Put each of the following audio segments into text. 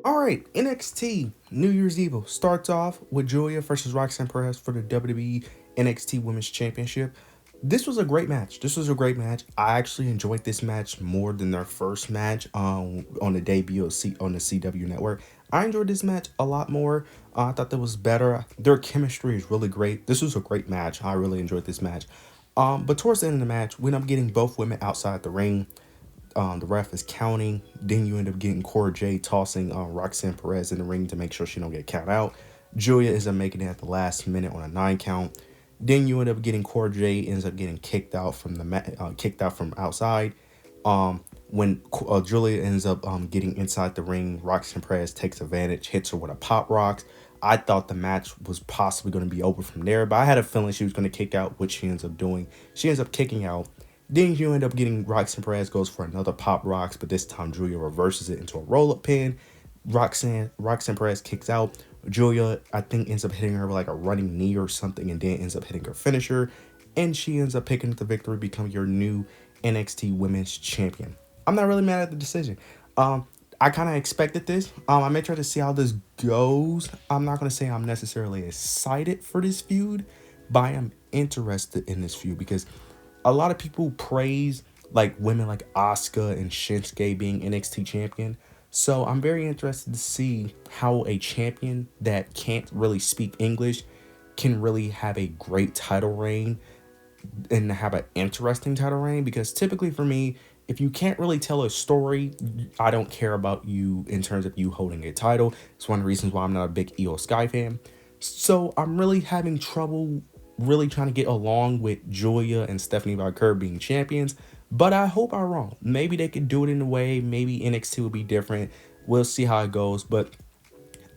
All right, NXT New Year's Eve starts off with Giulia versus Roxanne Perez for the WWE NXT Women's Championship. This was a great match. This was a great match. I actually enjoyed this match more than their first match on the debut of on the CW network. I enjoyed this match a lot more. I thought that was better. Their chemistry is really great. This was a great match. I really enjoyed this match. But towards the end of the match, we end up getting both women outside the ring. The ref is counting. Then you end up getting Cora Jade tossing Roxanne Perez in the ring to make sure she don't get count out. Giulia ends up making it at the last minute on a 9 count. Then you end up getting Cora Jade ends up getting kicked out from kicked out from outside. When Giulia ends up getting inside the ring, Roxanne Perez takes advantage, hits her with a pop rocks. I thought the match was possibly going to be over from there, but I had a feeling she was going to kick out, which she ends up doing. She ends up kicking out. Then you end up getting Roxanne Perez goes for another pop rocks, but this time Giulia reverses it into a roll-up pin. Roxanne Perez kicks out. Giulia, I think, ends up hitting her with like a running knee or something, and then ends up hitting her finisher. And she ends up picking up the victory, becoming your new NXT Women's Champion. I'm not really mad at the decision. I kind of expected this. I may try to see how this goes. I'm not going to say I'm necessarily excited for this feud, but I am interested in this feud because a lot of people praise like women like Asuka and Shinsuke being NXT champion. So I'm very interested to see how a champion that can't really speak English can really have a great title reign and have an interesting title reign. Because typically for me, if you can't really tell a story, I don't care about you in terms of you holding a title. It's one of the reasons why I'm not a big Io Sky fan. So I'm really having trouble really trying to get along with Giulia and Stephanie Valkyrie being champions. But I hope I'm wrong. Maybe they could do it in a way. Maybe NXT will be different. We'll see how it goes. But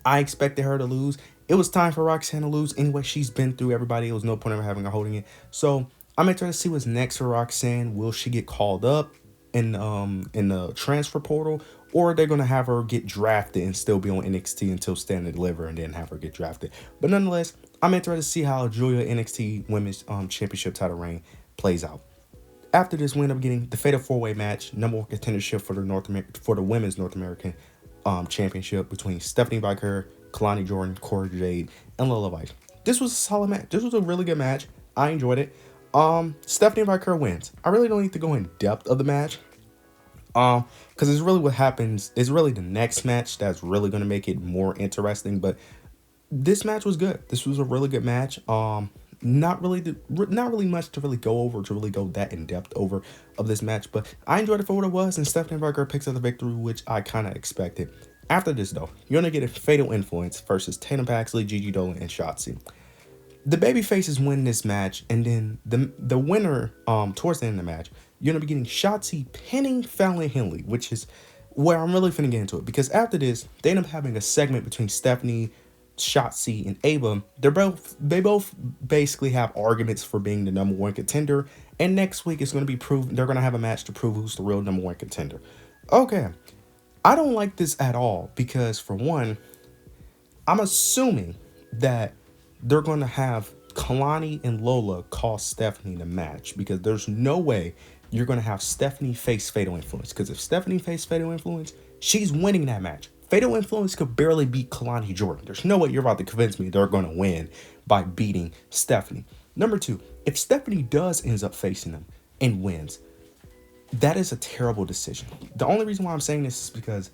I expected her to lose. It was time for Roxanne to lose. Anyway, she's been through everybody. It was no point of having her holding it. So I'm interested to see what's next for Roxanne. Will she get called up in the transfer portal, or they're gonna have her get drafted and still be on NXT until Stand and Deliver and then have her get drafted? But nonetheless, I'm interested to see how Giulia NXT Women's Championship title reign plays out. After this, we end up getting the Fatal 4-Way match, number one contendership for the Women's North American Championship between Stephanie Valkyrie, Kalani Jordan, Cora Jade, and Lola Vice. This was a solid match. This was a really good match. I enjoyed it. Stephanie Valkyrie wins. I really don't need to go in depth of the match. Because it's really what happens. It's really the next match that's really going to make it more interesting. But this match was good. This was a really good match. Not really much to really go over, to really go that in depth over of this match, but I enjoyed it for what it was, and Stephanie Valkyrie picks up the victory, which I kind of expected. After this, though, you're gonna get a Fatal Influence versus Tatum Paxley, Gigi Dolan, and Shotzi. The baby faces win this match, and then the winner, towards the end of the match, you're gonna be getting Shotzi pinning Fallon Henley, which is where I'm really finna get into it, because after this, they end up having a segment between Stephanie, Shotzi, and Ava. They both basically have arguments for being the number one contender, and next week it's going to be proven. They're going to have a match to prove who's the real number one contender. Okay, I don't like this at all because, for one, I'm assuming that they're going to have Kalani and Lola cost Stephanie the match, because there's no way you're going to have Stephanie face Fatal Influence, because if Stephanie face Fatal Influence, she's winning that match. Fatal Influence could barely beat Kalani Jordan. There's no way you're about to convince me they're going to win by beating Stephanie. Number two, if Stephanie does ends up facing them and wins, that is a terrible decision. The only reason why I'm saying this is because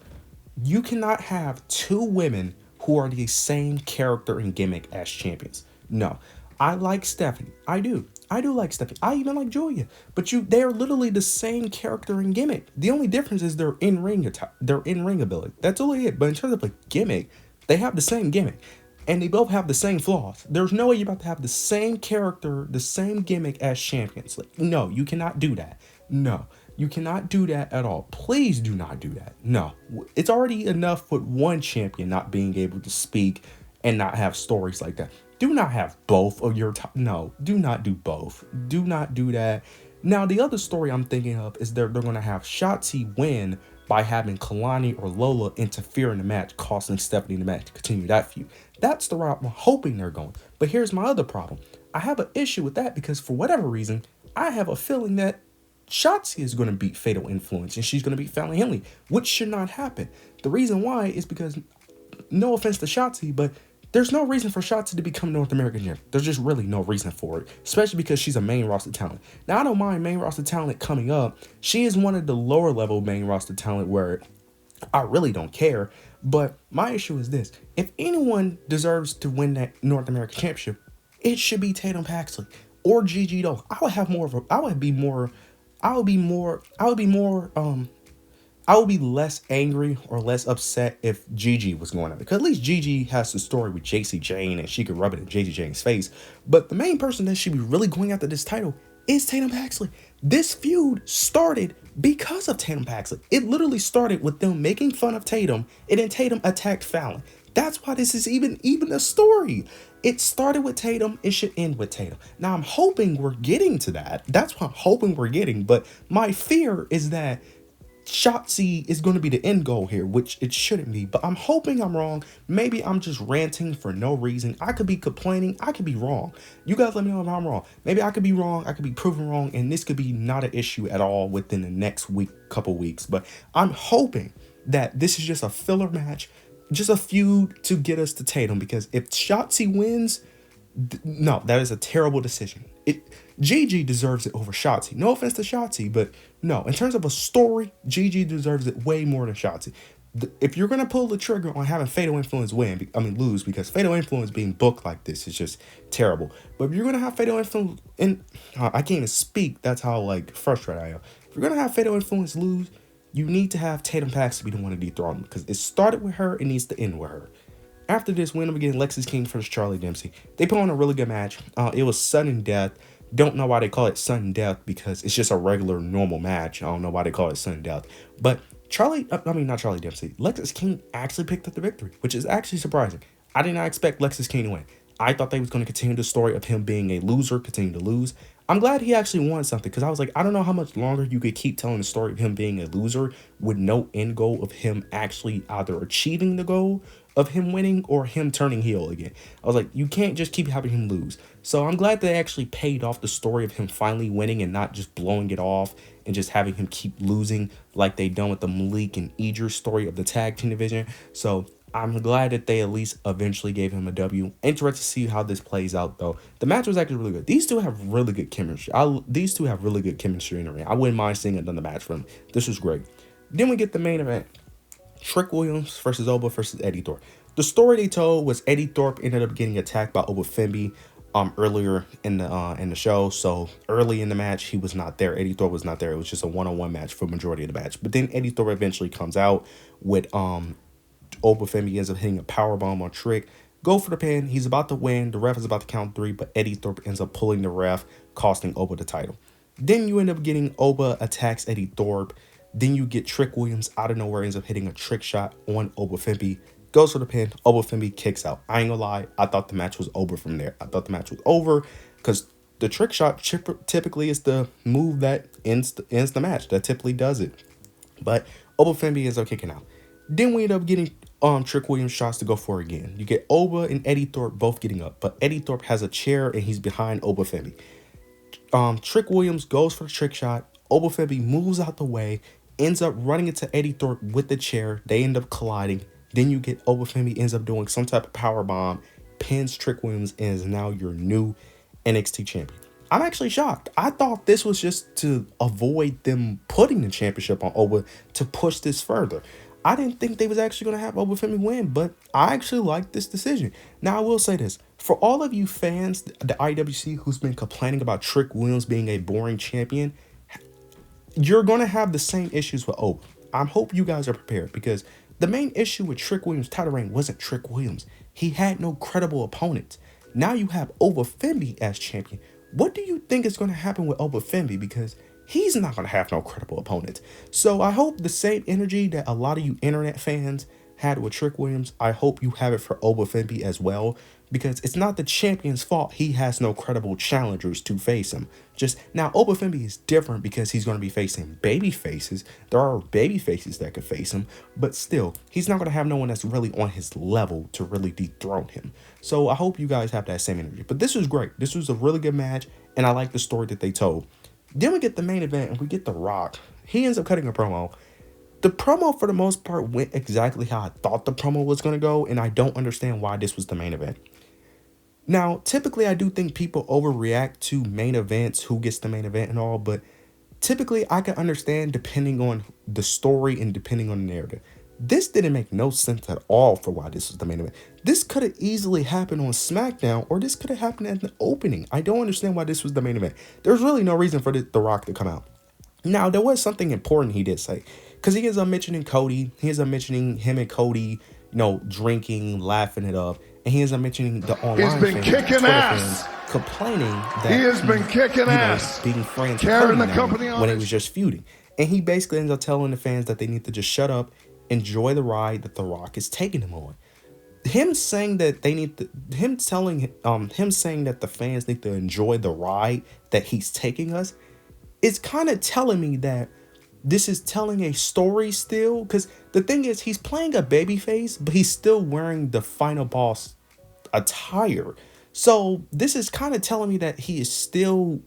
you cannot have two women who are the same character and gimmick as champions. No, I like Stephanie. I do like Stephanie. I even like Giulia. But they are literally the same character and gimmick. The only difference is their in-ring ability. That's only it. But in terms of a gimmick, they have the same gimmick. And they both have the same flaws. There's no way you're about to have the same character, the same gimmick as champions. Like, no, you cannot do that. No, you cannot do that at all. Please do not do that. No, it's already enough with one champion not being able to speak and not have stories like that. Do not have both of your no, do not do both. Do not do that. Now, the other story I'm thinking of is they're going to have Shotzi win by having Kalani or Lola interfere in the match, costing Stephanie the match to continue that feud. That's the route I'm hoping they're going. But here's my other problem. I have an issue with that because for whatever reason, I have a feeling that Shotzi is going to beat Fatal Influence and she's going to beat Fallon Henley, which should not happen. The reason why is because, no offense to Shotzi, but there's no reason for Shotzi to become North American champ. There's just really no reason for it, especially because she's a main roster talent. Now, I don't mind main roster talent coming up. She is one of the lower level main roster talent where I really don't care. But my issue is this. If anyone deserves to win that North American championship, it should be Tatum Paxley or Gigi Doe. I would be less angry or less upset if Gigi was going up. Because at least Gigi has the story with JC Jane and she could rub it in JC Jane's face. But the main person that should be really going after this title is Tatum Paxley. This feud started because of Tatum Paxley. It literally started with them making fun of Tatum and then Tatum attacked Fallon. That's why this is even a story. It started with Tatum. It should end with Tatum. Now, I'm hoping we're getting to that. That's what I'm hoping we're getting. But my fear is that Shotzi is going to be the end goal here, which it shouldn't be. But I'm hoping I'm wrong. Maybe I'm just ranting for no reason. I could be complaining. I could be wrong. You guys let me know if I'm wrong. Maybe I could be wrong. I could be proven wrong. And this could be not an issue at all within the next couple weeks. But I'm hoping that this is just a filler match, just a feud to get us to Tatum. Because if Shotzi wins, no, that is a terrible decision. Gigi deserves it over Shotzi. No offense to Shotzi, but no. In terms of a story, Gigi deserves it way more than Shotzi. If you're gonna pull the trigger on having Fatal Influence lose, because Fatal Influence being booked like this is just terrible. But if you're gonna have Fatal Influence, and I can't even speak. That's how frustrated I am. If you're gonna have Fatal Influence lose, you need to have Tatum Paxley be the one to dethrone him, because it started with her. It needs to end with her. After this win, we're getting Lexis King versus Charlie Dempsey. They put on a really good match. It was sudden death. Don't know why they call it sudden death, because it's just a regular, normal match. I don't know why they call it sudden death. But not Charlie Dempsey. Lexis King actually picked up the victory, which is actually surprising. I did not expect Lexis King to win. I thought they was going to continue the story of him being a loser, continue to lose. I'm glad he actually won something, because I was like, I don't know how much longer you could keep telling the story of him being a loser with no end goal of him actually either achieving the goal of him winning or him turning heel again. I was like, you can't just keep having him lose. So I'm glad they actually paid off the story of him finally winning and not just blowing it off and just having him keep losing like they done with the Malik and Idris story of the tag team division. So I'm glad that they at least eventually gave him a W. Interested to see how this plays out, though. The match was actually really good. These two have really good chemistry. These two have really good chemistry in the ring. I wouldn't mind seeing another match from them. This was great. Then we get the main event. Trick Williams versus Oba versus Eddie Thorpe. The story they told was Eddie Thorpe ended up getting attacked by Oba Femi earlier in the show. So early in the match, he was not there. Eddie Thorpe was not there. It was just a one-on-one match for the majority of the match. But then Eddie Thorpe eventually comes out with Oba Femi ends up hitting a powerbomb on Trick. Go for the pin. He's about to win. The ref is about to count 3, but Eddie Thorpe ends up pulling the ref, costing Oba the title. Then you end up getting Oba attacks Eddie Thorpe. Then you get Trick Williams out of nowhere, ends up hitting a trick shot on Oba Femi. Goes for the pin. Oba Femi kicks out. I ain't gonna lie. I thought the match was over from there. I thought the match was over because the trick shot typically is the move that ends the match. That typically does it. But Oba Femi ends up kicking out. Then we end up getting Trick Williams shots to go for again. You get Oba and Eddie Thorpe both getting up, but Eddie Thorpe has a chair and he's behind Oba Femi. Trick Williams goes for the trick shot. Oba Femi moves out the way, ends up running into Eddie Thorpe with the chair. They end up colliding. Then you get Oba Femi ends up doing some type of power bomb, pins Trick Williams, and is now your new NXT champion. I'm actually shocked. I thought this was just to avoid them putting the championship on Oba to push this further. I didn't think they was actually going to have Oba Femi win, but I actually like this decision. Now, I will say this. For all of you fans, the IWC, who's been complaining about Trick Williams being a boring champion, you're going to have the same issues with Oba. I hope you guys are prepared, because the main issue with Trick Williams' title reign wasn't Trick Williams. He had no credible opponents. Now you have Oba Femi as champion. What do you think is going to happen with Oba Femi? Because he's not going to have no credible opponents. So I hope the same energy that a lot of you internet fans had with Trick Williams, I hope you have it for Oba Femi as well. Because it's not the champion's fault he has no credible challengers to face him. Just now, Oba Femi is different because he's going to be facing baby faces. There are baby faces that could face him, but still, he's not going to have no one that's really on his level to really dethrone him. So I hope you guys have that same energy. But this was great. This was a really good match, and I like the story that they told. Then we get the main event and we get The Rock. He ends up cutting a promo. The promo, for the most part, went exactly how I thought the promo was going to go, and I don't understand why this was the main event. Now, typically, I do think people overreact to main events, who gets the main event and all, but typically, I can understand depending on the story and depending on the narrative. This didn't make no sense at all for why this was the main event. This could have easily happened on SmackDown, or this could have happened at the opening. I don't understand why this was the main event. There's really no reason for The Rock to come out. Now, there was something important he did say, because he ends up mentioning Cody. He ends up mentioning him and Cody, drinking, laughing it up. And he ends up mentioning the online fans, Twitter fans, complaining that he has been kicking ass, being friends carrying with the Cody company on when it was just feuding. And he basically ends up telling the fans that they need to just shut up, enjoy the ride that The Rock is taking them on. Him saying that him saying that the fans need to enjoy the ride that he's taking us, it's kind of telling me that this is telling a story still, because the thing is, he's playing a babyface, but he's still wearing the Final Boss attire. So this is kind of telling me that he is still.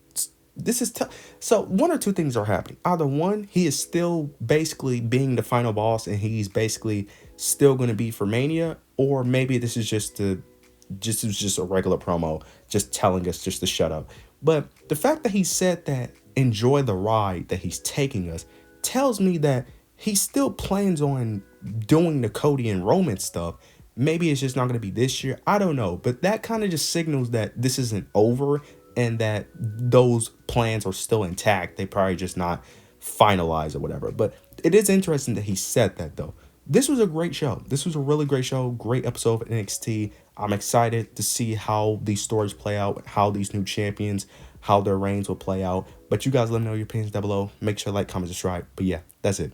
So one or two things are happening. Either one, he is still basically being the final boss, and he's basically still going to be for Mania, or maybe this is just a regular promo, just telling us just to shut up. But the fact that he said that enjoy the ride that he's taking us tells me that he still plans on doing the Cody and Roman stuff. Maybe it's just not going to be this year. I don't know. But that kind of just signals that this isn't over and that those plans are still intact. They probably just not finalized or whatever. But it is interesting that he said that, though. This was a great show. This was a really great show. Great episode of NXT. I'm excited to see how these stories play out, how these new champions, how their reigns will play out. But you guys let me know your opinions down below. Make sure to like, comment, subscribe. But yeah, that's it.